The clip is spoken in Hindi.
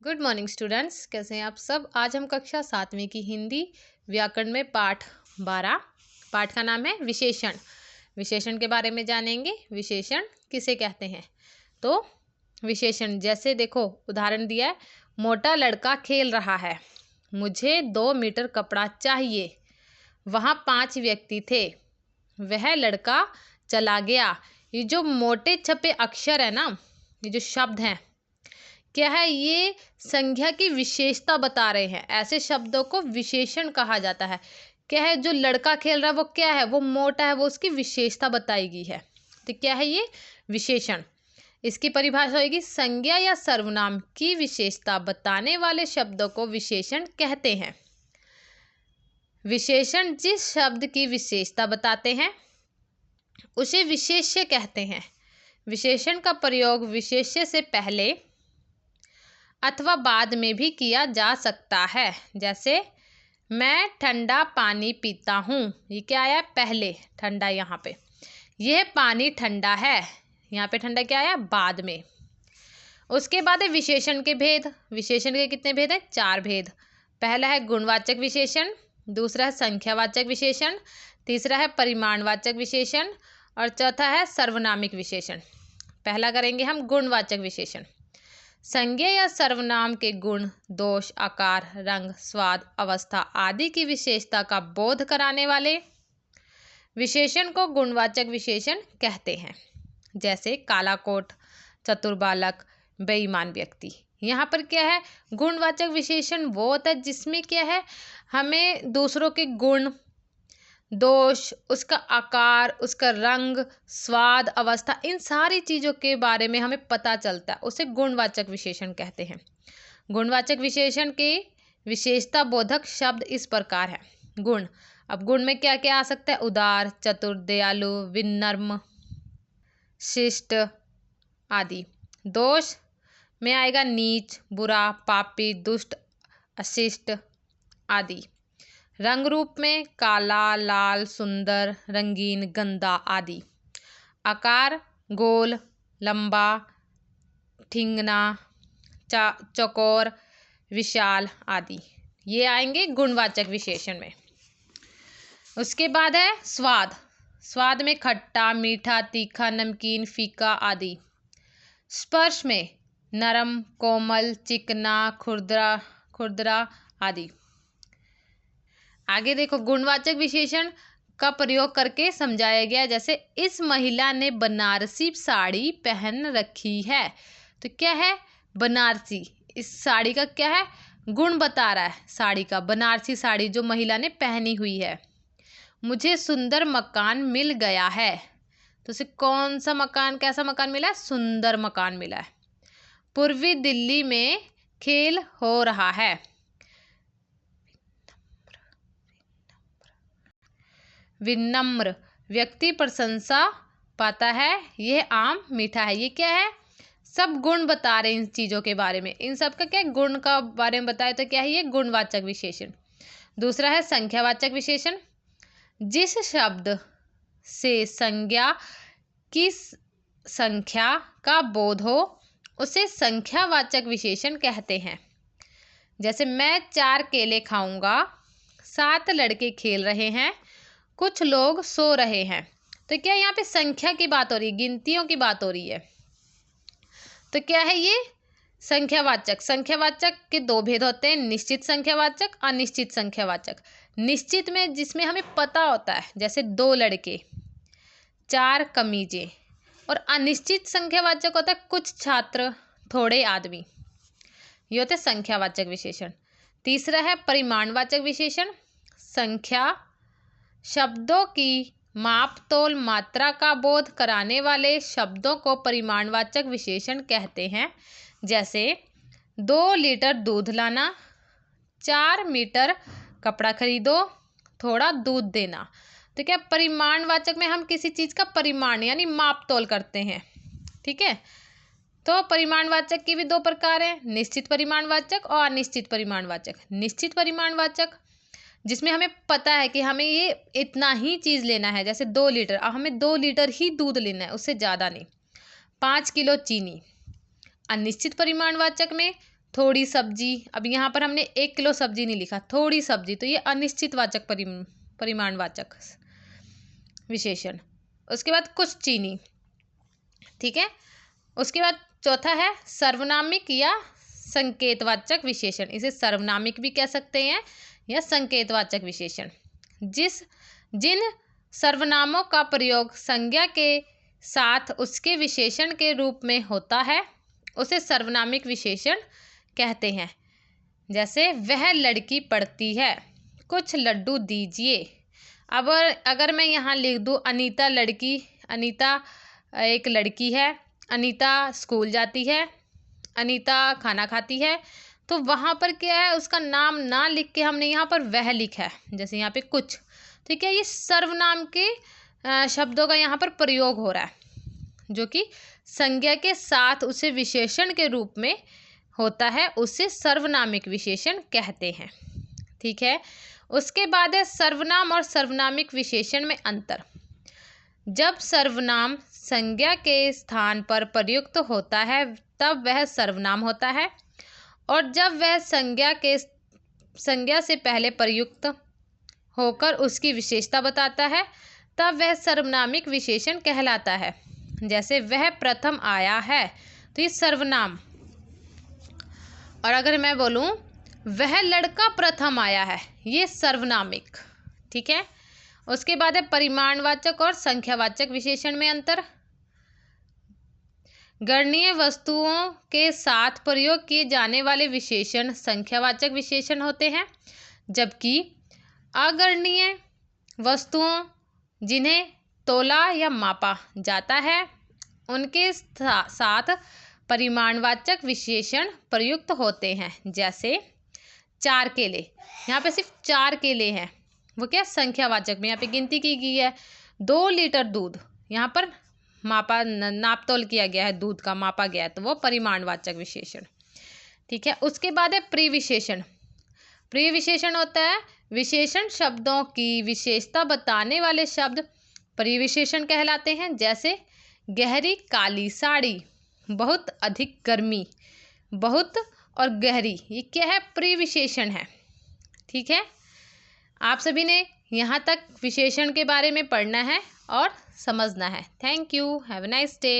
गुड मॉर्निंग स्टूडेंट्स, कैसे हैं आप सब। आज हम कक्षा 7वीं की हिंदी व्याकरण में पाठ 12 पाठ का नाम है विशेषण। विशेषण के बारे में जानेंगे। विशेषण किसे कहते हैं। तो विशेषण जैसे देखो, उदाहरण दिया है, मोटा लड़का खेल रहा है, मुझे 2 मीटर कपड़ा चाहिए, वहाँ 5 व्यक्ति थे, वह लड़का चला गया। ये जो मोटे छपे अक्षर है ना, ये जो शब्द हैं, क्या है, ये संज्ञा की विशेषता बता रहे हैं। ऐसे शब्दों को विशेषण कहा जाता है। क्या है, जो लड़का खेल रहा है वो क्या है, वो मोटा है, वो उसकी विशेषता बताई गई है। तो क्या है ये विशेषण। इसकी परिभाषा होगी, संज्ञा या सर्वनाम की विशेषता बताने वाले शब्दों को विशेषण कहते हैं। विशेषण जिस शब्द की विशेषता बताते हैं उसे विशेष्य कहते हैं। विशेषण का प्रयोग विशेष्य से पहले अथवा बाद में भी किया जा सकता है। जैसे मैं ठंडा पानी पीता हूँ, ये क्या आया, पहले ठंडा, यहाँ पे यह पानी ठंडा है, यहाँ पे ठंडा क्या आया, बाद में। उसके बाद है विशेषण के भेद। विशेषण के कितने भेद है, 4 भेद। पहला है गुणवाचक विशेषण, दूसरा है संख्यावाचक विशेषण, तीसरा है परिमाणवाचक विशेषण और चौथा है सर्वनामिक विशेषण। पहला करेंगे हम गुणवाचक विशेषण। संज्ञा या सर्वनाम के गुण, दोष, आकार, रंग, स्वाद, अवस्था आदि की विशेषता का बोध कराने वाले विशेषण को गुणवाचक विशेषण कहते हैं। जैसे काला कोट, चतुर बालक, बेईमान व्यक्ति। यहाँ पर क्या है, गुणवाचक विशेषण वो होता है जिसमें क्या है, हमें दूसरों के गुण, दोष, उसका आकार, उसका रंग, स्वाद, अवस्था, इन सारी चीज़ों के बारे में हमें पता चलता है, उसे गुणवाचक विशेषण कहते हैं। गुणवाचक विशेषण के विशेषता बोधक शब्द इस प्रकार है। गुण, अब गुण में क्या क्या आ सकता है, उदार, चतुर, दयालु, विनम्र, शिष्ट आदि। दोष में आएगा नीच, बुरा, पापी, दुष्ट, अशिष्ट आदि। रंग रूप में काला, लाल, सुंदर, रंगीन, गंदा आदि। आकार गोल, लंबा, ठिंगना, चौकोर, विशाल आदि। ये आएंगे गुणवाचक विशेषण में। उसके बाद है स्वाद। स्वाद में खट्टा, मीठा, तीखा, नमकीन, फीका आदि। स्पर्श में नरम, कोमल, चिकना, खुरदरा खुरदरा आदि। आगे देखो, गुणवाचक विशेषण का प्रयोग करके समझाया गया। जैसे इस महिला ने बनारसी साड़ी पहन रखी है, तो क्या है, बनारसी, इस साड़ी का क्या है, गुण बता रहा है साड़ी का, बनारसी साड़ी जो महिला ने पहनी हुई है। मुझे सुंदर मकान मिल गया है, तो उसे कौन सा मकान, कैसा मकान मिला है, सुंदर मकान मिला है। पूर्वी दिल्ली में खेल हो रहा है। विनम्र व्यक्ति प्रशंसा पाता है, यह आम मीठा है। ये क्या है, सब गुण बता रहे हैं इन चीज़ों के बारे में। इन सब का क्या, गुण का बारे में बताए, तो क्या है ये गुणवाचक विशेषण। दूसरा है संख्यावाचक विशेषण। जिस शब्द से संज्ञा की संख्या का बोध हो उसे संख्यावाचक विशेषण कहते हैं। जैसे मैं 4 केले खाऊंगा, 7 लड़के खेल रहे हैं, कुछ लोग सो रहे हैं। तो क्या यहाँ पे संख्या की बात हो रही है, गिनतियों की बात हो रही है। तो क्या है ये संख्यावाचक। संख्यावाचक के 2 भेद होते हैं, निश्चित संख्यावाचक, अनिश्चित संख्यावाचक। निश्चित में जिसमें हमें पता होता है, जैसे 2 लड़के, 4 कमीजें। और अनिश्चित संख्यावाचक होता है कुछ छात्र, थोड़े आदमी। ये होते हैं संख्यावाचक विशेषण। तीसरा है परिमाणवाचक विशेषण। संख्या शब्दों की माप तोल मात्रा का बोध कराने वाले शब्दों को परिमाणवाचक विशेषण कहते हैं। जैसे 2 लीटर दूध लाना, 4 मीटर कपड़ा खरीदो, थोड़ा दूध देना। तो क्या, परिमाणवाचक में हम किसी चीज़ का परिमाण यानी माप तोल करते हैं, ठीक है। तो परिमाणवाचक की भी 2 प्रकार हैं, निश्चित परिमाणवाचक और अनिश्चित परिमाणवाचक। निश्चित परिमाणवाचक जिसमें हमें पता है कि हमें ये इतना ही चीज़ लेना है, जैसे 2 लीटर, अब हमें 2 लीटर ही दूध लेना है, उससे ज़्यादा नहीं। 5 किलो चीनी। अनिश्चित परिमाणवाचक में थोड़ी सब्जी, अब यहाँ पर हमने 1 किलो सब्जी नहीं लिखा, थोड़ी सब्जी, तो ये अनिश्चितवाचक परिमाणवाचक विशेषण। उसके बाद कुछ चीनी, ठीक है। उसके बाद चौथा है सर्वनामिक या संकेतवाचक विशेषण। इसे सर्वनामिक भी कह सकते हैं या संकेतवाचक विशेषण। जिन सर्वनामों का प्रयोग संज्ञा के साथ उसके विशेषण के रूप में होता है उसे सर्वनामिक विशेषण कहते हैं। जैसे वह लड़की पढ़ती है, कुछ लड्डू दीजिए। अब अगर मैं यहाँ लिख दूँ अनीता लड़की, अनीता एक लड़की है, अनीता स्कूल जाती है, अनीता खाना खाती है, तो वहाँ पर क्या है, उसका नाम ना लिख के हमने यहाँ पर वह लिखा है। जैसे यहाँ पे कुछ, ठीक है, ये सर्वनाम के शब्दों का यहाँ पर प्रयोग हो रहा है, जो कि संज्ञा के साथ उसे विशेषण के रूप में होता है, उसे सर्वनामिक विशेषण कहते हैं, ठीक है। उसके बाद है सर्वनाम और सर्वनामिक विशेषण में अंतर। जब सर्वनाम संज्ञा के स्थान पर प्रयुक्त होता है तब वह सर्वनाम होता है, और जब वह संज्ञा से पहले प्रयुक्त होकर उसकी विशेषता बताता है तब वह सर्वनामिक विशेषण कहलाता है। जैसे वह प्रथम आया है, तो ये सर्वनाम। और अगर मैं बोलूँ वह लड़का प्रथम आया है, ये सर्वनामिक, ठीक है। उसके बाद है परिमाणवाचक और संख्यावाचक विशेषण में अंतर। गणनीय वस्तुओं के साथ प्रयोग किए जाने वाले विशेषण संख्यावाचक विशेषण होते हैं, जबकि अगणनीय वस्तुओं जिन्हें तोला या मापा जाता है उनके साथ परिमाणवाचक विशेषण प्रयुक्त होते हैं। जैसे 4 केले, यहाँ पे सिर्फ 4 केले हैं, वो क्या संख्यावाचक में यहाँ पे गिनती की गई है। 2 लीटर दूध, यहाँ पर मापा नाप तोल किया गया है, दूध का मापा गया है, तो वो परिमाणवाचक विशेषण, ठीक है। उसके बाद है प्रिविशेषण। प्रिविशेषण होता है विशेषण शब्दों की विशेषता बताने वाले शब्द प्रिविशेषण कहलाते हैं। जैसे गहरी काली साड़ी, बहुत अधिक गर्मी, बहुत और गहरी, ये क्या है, प्रिविशेषण है, ठीक है। आप सभी ने यहाँ तक विशेषण के बारे में पढ़ना है और समझना है। Thank you, have a nice day.